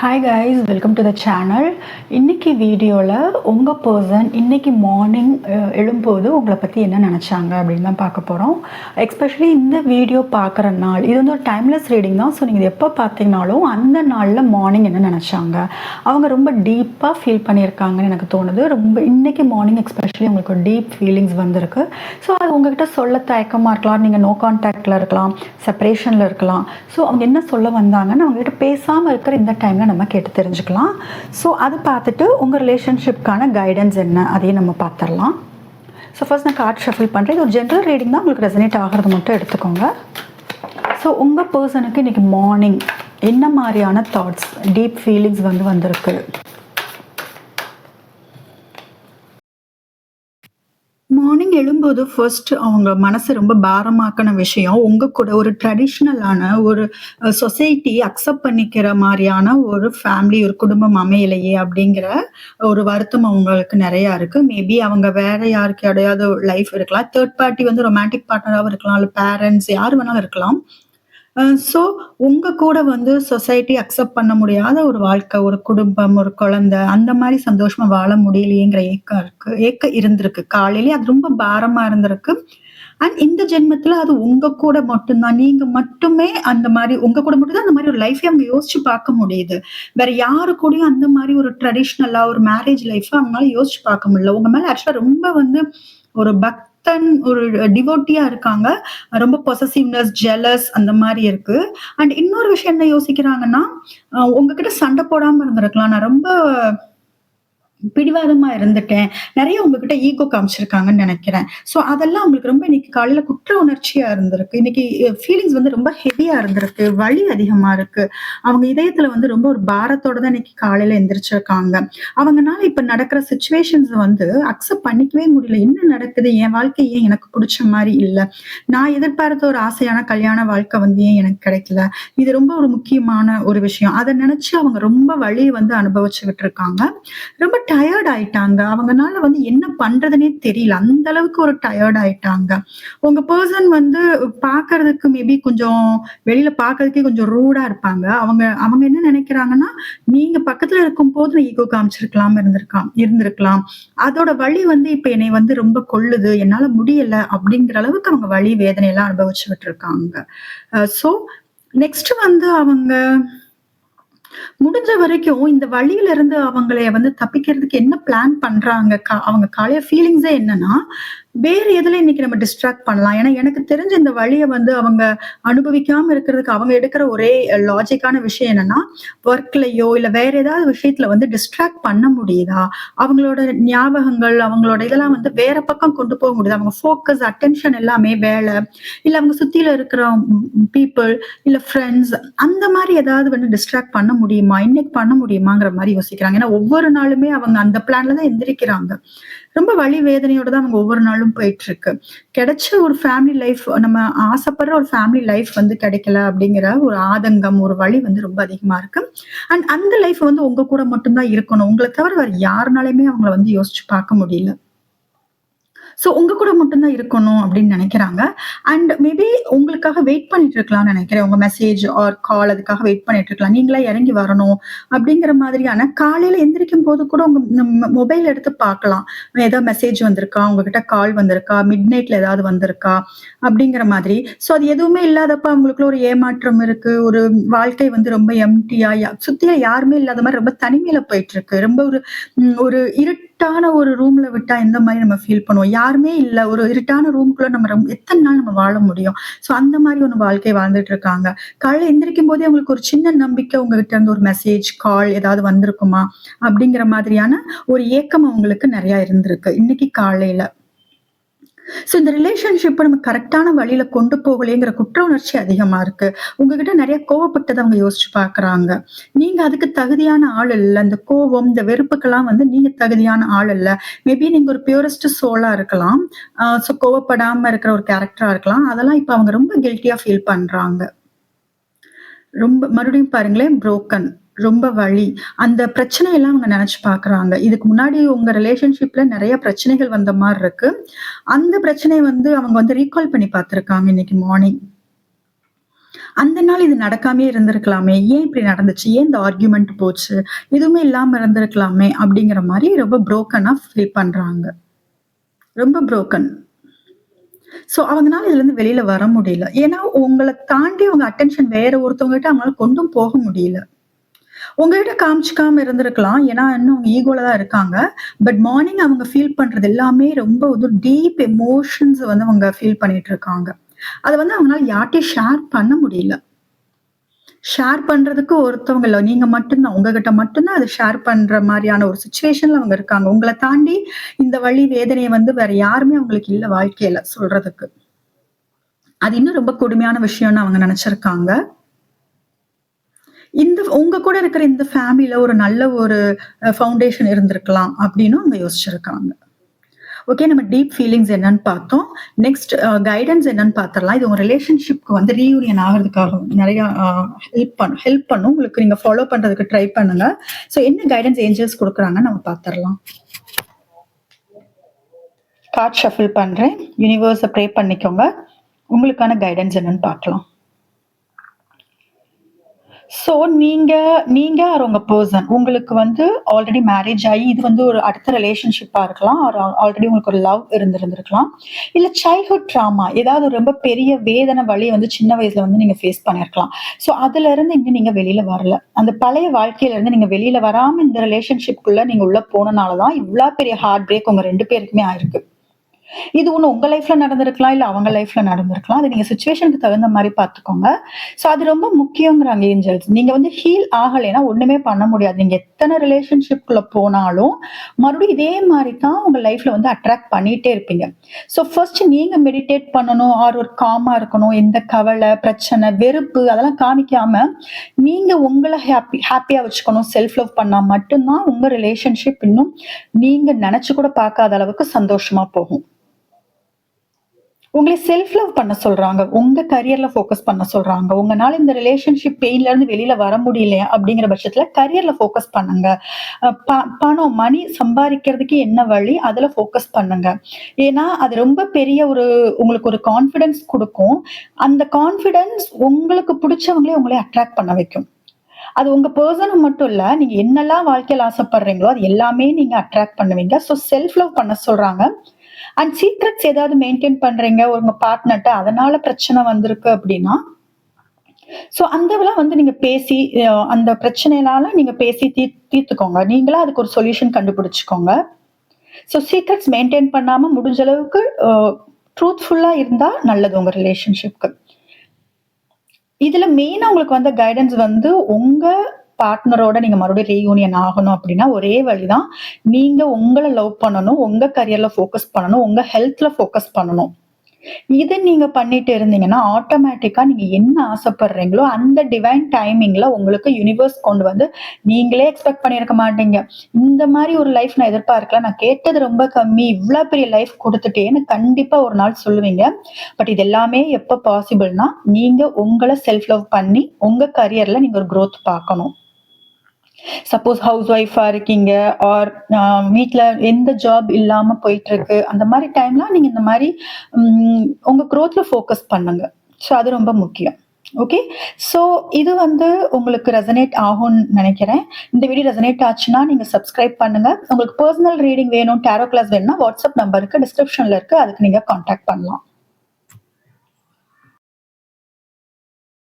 Hi guys, welcome to the channel. இன்னைக்கு வீடியோவில் உங்கள் பர்சன் இன்னைக்கு மார்னிங் எழும்போது உங்களை பற்றி என்ன நினச்சாங்க அப்படின்னு தான் பார்க்க போகிறோம். எஸ்பெஷலி இந்த வீடியோ பார்க்குற நாள் இது வந்து ஒரு டைம்லெஸ் ரீடிங் தான். ஸோ நீங்கள் எப்போ பார்த்தீங்கனாலும் அந்த நாளில் மார்னிங் என்ன நினச்சாங்க, அவங்க ரொம்ப டீப்பாக ஃபீல் பண்ணியிருக்காங்கன்னு எனக்கு தோணுது. ரொம்ப இன்னைக்கு மார்னிங் எஸ்பெஷலி உங்களுக்கு ஒரு டீப் ஃபீலிங்ஸ் வந்திருக்கு. ஸோ அது உங்ககிட்ட சொல்ல தயக்கமாக இருக்கலாம், நீங்கள் நோ கான்டாக்டில் இருக்கலாம், செப்பரேஷனில் இருக்கலாம். ஸோ அவங்க என்ன சொல்ல வந்தாங்கன்னு அவங்ககிட்ட பேசாமல் இருக்கிற இந்த டைமில் நம்ம கேட்டு தெரிஞ்சுக்கலாம். ஸோ அதை பார்த்துட்டு உங்கள் ரிலேஷன்ஷிப்கான கைடன்ஸ் என்ன அதையும் நம்ம பார்த்துடலாம். ஸோ ஃபர்ஸ்ட் நான் கார்ட் ஷஃபில் பண்ணுறேன். இது ஒரு ஜென்ரல் ரீடிங் தான், உங்களுக்கு ரெசனேட் ஆகிறது மட்டும் எடுத்துக்கோங்க. ஸோ உங்கள் பர்சனுக்கு இன்றைக்கி மார்னிங் என்ன மாதிரியான தாட்ஸ், டீப் ஃபீலிங்ஸ் வந்திருக்கு? மார்னிங் எழும்போது ஃபர்ஸ்ட் அவங்க மனசு ரொம்ப பாரமாக்கின விஷயம் உங்கள் கூட ஒரு ட்ரெடிஷ்னலான ஒரு சொசைட்டி அக்செப்ட் பண்ணிக்கிற மாதிரியான ஒரு ஃபேமிலி, ஒரு குடும்பம் அமையலையே அப்படிங்கிற ஒரு வருத்தம் அவங்களுக்கு நிறையா இருக்குது. மேபி அவங்க வேற யாருக்கு கிடையாத லைஃப் இருக்கலாம், தேர்ட் பார்ட்டி வந்து ரொமான்டிக் பார்ட்னராகவும் இருக்கலாம், இல்லை பேரண்ட்ஸ் யார் வேணாலும் இருக்கலாம். ஸோ உங்க கூட வந்து சொசைட்டி அக்செப்ட் பண்ண முடியாத ஒரு வாழ்க்கை, ஒரு குடும்பம், ஒரு குழந்தை அந்த மாதிரி சந்தோஷமா வாழ முடியலையேங்கிற ஏக்கம் இருந்திருக்கு. காலையிலேயே அது ரொம்ப பாரமா இருந்திருக்கு. அண்ட் இந்த ஜென்மத்துல அது உங்க கூட மட்டும்தான், நீங்க மட்டுமே அந்த மாதிரி, உங்க கூட மட்டும் தான் அந்த மாதிரி ஒரு லைஃபே அவங்க யோசிச்சு பார்க்க முடியுது. வேற யாரு கூடயும் அந்த மாதிரி ஒரு ட்ரெடிஷ்னலா ஒரு மேரேஜ் லைஃப் அவங்களால யோசிச்சு பார்க்க முடியல. உங்க மேல ஆக்சுவலா ரொம்ப வந்து ஒரு ஒரு டிவோட்டியா இருக்காங்க. ரொம்ப பொசசிவ்னஸ், ஜெலஸ் அந்த மாதிரி இருக்கு. அண்ட் இன்னொரு விஷயம் என்ன யோசிக்கிறாங்கன்னா, உங்ககிட்ட சண்டை போடாம இருந்திருக்கலாம், நான் ரொம்ப பிடிவாதமா இருந்துட்டேன், நிறைய உங்ககிட்ட ஈகோ காமிச்சிருக்காங்கன்னு நினைக்கிறேன். ஸோ அதெல்லாம் உங்களுக்கு ரொம்ப இன்னைக்கு காலையில குற்ற உணர்ச்சியா இருந்திருக்கு. இன்னைக்கு ஃபீலிங்ஸ் வந்து ரொம்ப ஹெவியா இருந்திருக்கு, வலி அதிகமா இருக்கு. அவங்க இதயத்துல வந்து ரொம்ப ஒரு பாரத்தோட தான் இன்னைக்கு காலையில எந்திரிச்சிருக்காங்க. அவங்கனால இப்ப நடக்கிற சுச்சுவேஷன்ஸ் வந்து அக்செப்ட் பண்ணிக்கவே முடியல. என்ன நடக்குது, என் வாழ்க்கை ஏன் எனக்கு பிடிச்ச மாதிரி இல்ல, நான் எதிர்பார்த்த ஒரு ஆசையான கல்யாண வாழ்க்கை வந்து ஏன் எனக்கு கிடைக்கல, இது ரொம்ப ஒரு முக்கியமான ஒரு விஷயம். அதை நினைச்சு அவங்க ரொம்ப வலி வந்து அனுபவிச்சுக்கிட்டு இருக்காங்க. ரொம்ப டயர்ட் ஆயிட்டாங்க. அவங்கனால வந்து என்ன பண்றதுன்னே தெரியல, அந்த அளவுக்கு ஒரு டயர்ட் ஆயிட்டாங்க. உங்க பர்சன் வந்து பாக்குறதுக்கு மேபி கொஞ்சம் வெளியில பாக்குறதுக்கே கொஞ்சம் ரூடா இருப்பாங்க. அவங்க அவங்க என்ன நினைக்கிறாங்கன்னா, நீங்க பக்கத்துல இருக்கும் போது ஈகோ காமிச்சிருக்கலாம், இருந்திருக்கலாம். அதோட வலி வந்து இப்ப என்னை வந்து ரொம்ப கொல்லுது, என்னால முடியல அப்படிங்கிற அளவுக்கு அவங்க வலி வேதனை எல்லாம் அனுபவிச்சுட்டு இருக்காங்க. சோ நெக்ஸ்ட் வந்து அவங்க முடிஞ்ச வரைக்கும் இந்த வழியில இருந்து அவங்கள வந்து தப்பிக்கிறதுக்கு என்ன பிளான் பண்றாங்க, அவங்க காலைய ஃபீலிங்ஸே என்னன்னா, வேற எதுல இன்னைக்கு நம்ம டிஸ்ட்ராக்ட் பண்ணலாம். ஏன்னா எனக்கு தெரிஞ்ச இந்த வழியை வந்து அவங்க அனுபவிக்காம இருக்கிறதுக்கு அவங்க எடுக்கிற ஒரே லாஜிக்கான விஷயம் என்னன்னா, ஒர்க்லயோ இல்ல வேற ஏதாவது விஷயத்துல வந்து டிஸ்ட்ராக்ட் பண்ண முடியுதா, அவங்களோட ஞாபகங்கள், அவங்களோட இதெல்லாம் வந்து வேற பக்கம் கொண்டு போக முடியுது, அவங்க ஃபோக்கஸ், அட்டென்ஷன் எல்லாமே வேலை, இல்ல அவங்க சுத்தியில இருக்கிற பீப்புள், இல்ல ஃப்ரெண்ட்ஸ், அந்த மாதிரி ஏதாவது வந்து டிஸ்ட்ராக்ட் பண்ண முடியுமா, இன்னைக்கு பண்ண முடியுமாங்கிற மாதிரி யோசிக்கிறாங்க. ஏன்னா ஒவ்வொரு நாளுமே அவங்க அந்த பிளான்ல தான் எந்திரிக்கிறாங்க. ரொம்ப வலி வேதனையோட தான் அவங்க ஒவ்வொரு நாளும் போயிட்டு இருக்கு. கிடைச்ச ஒரு ஃபேமிலி லைஃப், நம்ம ஆசைப்படுற ஒரு ஃபேமிலி லைஃப் வந்து கிடைக்கல அப்படிங்கிற ஒரு ஆதங்கம், ஒரு வலி வந்து ரொம்ப அதிகமா இருக்கு. அண்ட் அந்த லைஃப் வந்து உங்க கூட மட்டும்தான் இருக்கணும், உங்களை தவிர வேற யாருனாலுமே அவங்கள வந்து யோசிச்சு பார்க்க முடியல. ஸோ உங்க கூட மட்டும்தான் இருக்கணும் அப்படின்னு நினைக்கிறாங்க. அண்ட் மேபி உங்களுக்காக வெயிட் பண்ணிட்டு இருக்கலாம்னு நினைக்கிறேன். உங்க மெசேஜ் ஆர் கால் அதுக்காக வெயிட் பண்ணிட்டு இருக்கலாம். நீங்களா இறங்கி வரணும் அப்படிங்கிற மாதிரியான, காலையில எந்திரிக்கும் போது கூட உங்க மொபைல் எடுத்து பார்க்கலாம், ஏதாவது மெசேஜ் வந்திருக்கா, உங்ககிட்ட கால் வந்திருக்கா, மிட் நைட்ல ஏதாவது வந்திருக்கா அப்படிங்கிற மாதிரி. ஸோ அது எதுவுமே இல்லாதப்ப அவங்களுக்குள்ள ஒரு ஏமாற்றம் இருக்கு, ஒரு வாழ்க்கை வந்து ரொம்ப எம்டியா, சுத்தியில யாருமே இல்லாத மாதிரி ரொம்ப தனிமையில போயிட்டு இருக்கு. ரொம்ப ஒரு இருட்டான ஒரு ரூம்ல விட்டா எந்த மாதிரி நம்ம ஃபீல் பண்ணுவோம், யாருமே இல்ல, ஒரு இருட்டான ரூம்குள்ள நம்ம எத்தனை நாள் நம்ம வாழ முடியும். சோ அந்த மாதிரி ஒரு வாழ்க்கை வாழ்ந்துட்டு இருக்காங்க. காலையில எந்திரிக்கும் போதே உங்களுக்கு ஒரு சின்ன நம்பிக்கை, உங்ககிட்ட இருந்து ஒரு மெசேஜ், கால் ஏதாவது வந்திருக்குமா அப்படிங்கிற மாதிரியான ஒரு ஏக்கம் அவங்களுக்கு நிறைய இருந்திருக்கு இன்னைக்கு காலையில. சோ இந்த ரிலேஷன்ஷிப்ப நம்ம கரெக்டான வழியில கொண்டு போகலையேங்கிற குற்ற உணர்ச்சி அதிகமா இருக்கு. உங்ககிட்ட நிறைய கோவப்பட்டத அவங்க யோசிச்சு பார்க்குறாங்க. நீங்க அதுக்கு தகுதியான ஆள் இல்ல. இந்த கோவம், இந்த வெறுப்புக்கெல்லாம் வந்து நீங்க தகுதியான ஆள் இல்ல. மேபி நீங்க ஒரு பியூரஸ்ட் சோலா இருக்கலாம். சோ கோவப்படாம இருக்கிற ஒரு கேரக்டரா இருக்கலாம். அதெல்லாம் இப்ப அவங்க ரொம்ப கில்ட்டியா ஃபீல் பண்றாங்க. ரொம்ப மறுபடியும் பாருங்களேன், புரோக்கன், ரொம்ப வலி. அந்த பிரச்சனையெல்லாம் அவங்க நெனச்சு பார்க்குறாங்க. இதுக்கு முன்னாடி உங்க ரிலேஷன்ஷிப்ல நெறைய பிரச்சனைகள் வந்த மாரி இருக்கு. அந்த பிரச்சனைய வந்து அவங்க வந்து ரீகால் பண்ணி பார்த்துருக்காங்க இன்னைக்கு மார்னிங். அந்த நாள் இது நடக்காமயே இருந்திருக்கலாமே! ஏன் இப்படி நடந்துச்சு? ஏன் இந்த ஆர்கியூமென்ட் போச்சு? எதுவுமே இல்லாம இருந்திருக்கலாமே! அப்படிங்கிற மாரி ரொம்ப புரோக்கனா ஃபீல் பண்றாங்க. ரொம்ப புரோக்கன். ஸோ அவங்கனால இதுலருந்து வெளில வர முடியல. ஏன்னா, உங்கள தாண்டி உங்க அட்டென்ஷன் வேற ஒருத்தவங்ககிட்ட அவங்களால கொண்டும் போக முடியல. உங்ககிட்ட காமிச்சுக்காம இருந்திருக்கலாம். ஏன்னா, இன்னும் அவங்க ஈகோல தான் இருக்காங்க. பட் மார்னிங் அவங்க ஃபீல் பண்றது எல்லாமே ரொம்ப வந்து டீப் எமோஷன்ஸ் வந்து அவங்க ஃபீல் பண்ணிட்டு இருக்காங்க. அத வந்து அவங்கனால யார்ட்டயும் ஷேர் பண்ண முடியல. ஷேர் பண்றதுக்கு ஒருத்தவங்க இல்ல. நீங்க மட்டும் தான். உங்ககிட்ட மட்டும் தான் அத ஷேர் பண்ற மாரியான ஒரு சிச்சுவேஷன்ல அவங்க இருக்காங்க. உங்கள தாண்டி இந்த வலி, வேதனைய வந்து வேற யாருமே அவங்களுக்கு இல்ல வாழ்க்கையில சொல்றதுக்கு. அது இன்னும் ரொம்ப கொடுமையான விஷயம்னு அவங்க நெனச்சிருக்காங்க. இந்த உங்க கூட இருக்கிற இந்த ஃபேமிலில ஒரு நல்ல ஒரு ஃபவுண்டேஷன் இருந்திருக்கலாம் அப்டின்னும் அவங்க யோசிச்சிருக்காங்க. ஓகே. நம்ம டீப் ஃபீலிங்ஸ் என்னன்னு பார்த்தோம். நெக்ஸ்ட் கைடன்ஸ் என்னன்னு பார்த்துரலாம். இது உங்க ரிலேஷன்ஷிப்க்கு வந்து ரீயூனியன் ஆகுறதுக்காக நெறைய ஹெல்ப் பண்ணும். உங்களுக்கு நீங்க ஃபாலோ பண்றதுக்கு ட்ரை பண்ணுங்க. ஸோ என்ன கைடன்ஸ் ஏஞ்சல்ஸ் குடுக்குறாங்கன்னு நம்ம பார்த்துரலாம். கார்ட் ஷஃபில் பண்றேன். யூனிவர்ஸ ப்ரே பண்ணிக்கோங்க. உங்களுக்கான கைடன்ஸ் என்னன்னு பார்க்கலாம். ஸோ நீங்க நீங்க ஆர் உங்க பெர்சன் உங்களுக்கு வந்து ஆல்ரெடி மேரேஜ் ஆயி, இது வந்து ஒரு அடுத்த ரிலேஷன்ஷிப்பா இருக்கலாம். ஆர் ஆல்ரெடி உங்களுக்கு ஒரு லவ் இருந்திருந்திருக்கலாம். இல்ல சைல்ட்ஹுட் ட்ராமா ஏதாவது ஒரு ரொம்ப பெரிய வேதனை, வலிய வந்து சின்ன வயசுல வந்து நீங்க ஃபேஸ் பண்ணியிருக்கலாம். ஸோ அதுலருந்து இன்னும் நீங்க வெளில வரல. அந்த பழைய வாழ்க்கையில இருந்து நீங்க வெளில வராம இந்த ரிலேஷன்ஷிப்குள்ள நீங்க உள்ள போனனால தான் இவ்ளோ பெரிய ஹார்ட் பிரேக் உங்க 2 பேருக்குமே ஆயிருக்கு. இது ஒண்ணு உங்க லைஃப்ல நடந்திருக்கலாம், இல்ல அவங்க லைஃப்ல நடந்திருக்கலாம். அது நீங்க சிச்சுவேஷனுக்கு தகுந்த மாரி பார்த்துக்கோங்க. ஸோ அது ரொம்ப முக்கியங்கிறாங்க ஏஞ்சல்ஸ். நீங்க வந்து ஹீல் ஆகலைன்னா ஒண்ணுமே பண்ண முடியாது. நீங்க எத்தன ரிலேஷன்ஷிப்குள்ள போனாலும், மறுபடியும் இதே மாரி தான் உங்க லைஃப்ல வந்து அட்ராக்ட் பண்ணிட்டே இருப்பீங்க. ஸோ ஃபர்ஸ்ட் நீங்க மெடிடேட் பண்ணணும், ஆர் ஒரு காமா இருக்கணும். எந்த கவலை, பிரச்சனை, வெறுப்பு அதெல்லாம் காமிக்காம, நீங்க உங்கள ஹேப்பியா வச்சுக்கணும். செல்ஃப் லவ் பண்ணா மட்டும் தான் உங்க ரிலேஷன்ஷிப் இன்னும் நீங்க நெனச்சு கூட பார்க்காத அளவுக்கு சந்தோஷமா போகும். உங்கள செல்ஃப் லவ் பண்ண சொல்றாங்க. உங்க கரியர்ல ஃபோக்கஸ் பண்ண சொல்றாங்க. உங்கனால இந்த ரிலேஷன்ஷிப் பெயின்ல இருந்து வெளில வர முடியலையா அப்படிங்கிற பட்சத்துல கரியர்ல ஃபோக்கஸ் பண்ணுங்க. பணம், மணி சம்பாரிக்கிறதுக்கு என்ன வழி? அதுல ஃபோக்கஸ் பண்ணுங்க. ஏன்னா, அது ரொம்ப பெரிய ஒரு உங்களுக்கு ஒரு கான்ஃபிடன்ஸ் குடுக்கும். அந்த கான்ஃபிடன்ஸ் உங்களுக்கு புடிச்சவங்களே உங்கள அட்ராக்ட் பண்ண வைக்கும். அது உங்க பெர்சன மட்டும் இல்ல. நீங்க என்னெல்லாம் வாழ்க்கையில ஆசைப்படுறீங்களோ, அது எல்லாமே நீங்க அட்ராக்ட் பண்ணுவீங்க. ஸோ செல்ஃப் லவ் பண்ண சொல்றாங்க. அண்ட் சீக்ரெட்ஸ் ஏதாவது மெயின்டெயின் பண்றீங்க உங்க பார்ட்னர்ட்ட அதனால பிரச்சனை வந்திருக்கு அப்படின்னா, சோ அந்தவெல்லாம் வந்து நீங்க பேசி அந்த பிரச்சனையினால நீங்க பேசி தீர்த்துக்கோங்க. நீங்களா அதுக்கு ஒரு சொல்யூஷன் கண்டுபிடிச்சுக்கோங்க. சோ சீக்ரெட்ஸ் மெயின்டெயின் பண்ணாம முடிஞ்ச அளவுக்கு ட்ரூத்ஃபுல்லா இருந்தா நல்லது உங்க ரிலேஷன்ஷிப்க்கு. இதுல மெயினா உங்களுக்கு வந்த கைடன்ஸ் வந்து உங்க பார்ட்னரோட நீங்க மறுபடியும் ரீயூனியன் ஆகணும் அப்படின்னா, ஒரே வழிதான். நீங்க உங்கள லவ் பண்ணணும். உங்க கரியர்ல ஃபோக்கஸ் பண்ணணும். உங்க ஹெல்த்ல ஃபோக்கஸ் பண்ணணும். இத நீங்க பண்ணிட்டு இருந்தீங்கன்னா, ஆட்டோமேட்டிக்கா நீங்க என்ன ஆசைப்படுறீங்களோ, அந்த டிவைன் டைமிங்ல உங்களுக்கு யுனிவர்ஸ் கொண்டு வந்து நீங்களே எக்ஸ்பெக்ட் பண்ணியிருக்க மாட்டீங்க. இந்த மாரி ஒரு லைஃப் நான் எதிர்பார்க்கல. நான் கேட்டது ரொம்ப கம்மி. இவ்ளோ பெரிய லைஃப் குடுத்துட்டேன்னு கண்டிப்பா ஒரு நாள் சொல்லுவீங்க. பட் இது எல்லாமே எப்ப பாசிபிள்னா, நீங்க உங்கள செல்ஃப் லவ் பண்ணி, உங்க கரியர்ல நீங்க ஒரு குரோத் பார்க்கணும். சப்போஸ் ஹவுஸ் ஒய்ஃபா இருக்கீங்க ஆர் வீட்ல எந்த ஜாப் இல்லாம போயிட்டு இருக்கு அந்த மாதிரி டைம்ல நீங்க இந்த மாதிரி உங்க growthல ஃபோக்கஸ் பண்ணுங்க. ஸோ அது ரொம்ப முக்கியம். ஓகே. ஸோ இது வந்து உங்களுக்கு ரெசனேட் ஆகும்னு நினைக்கிறேன். இந்த வீடியோ ரெசனேட் ஆச்சுன்னா நீங்க சப்ஸ்கிரைப் பண்ணுங்க. உங்களுக்கு பர்சனல் ரீடிங் வேணும், டேரோ கிளாஸ் வேணும்னா வாட்ஸ்அப் நம்பருக்கு டிஸ்கிரிப்ஷன்ல இருக்கு. அதுக்கு நீங்க கான்டாக்ட் பண்ணலாம்.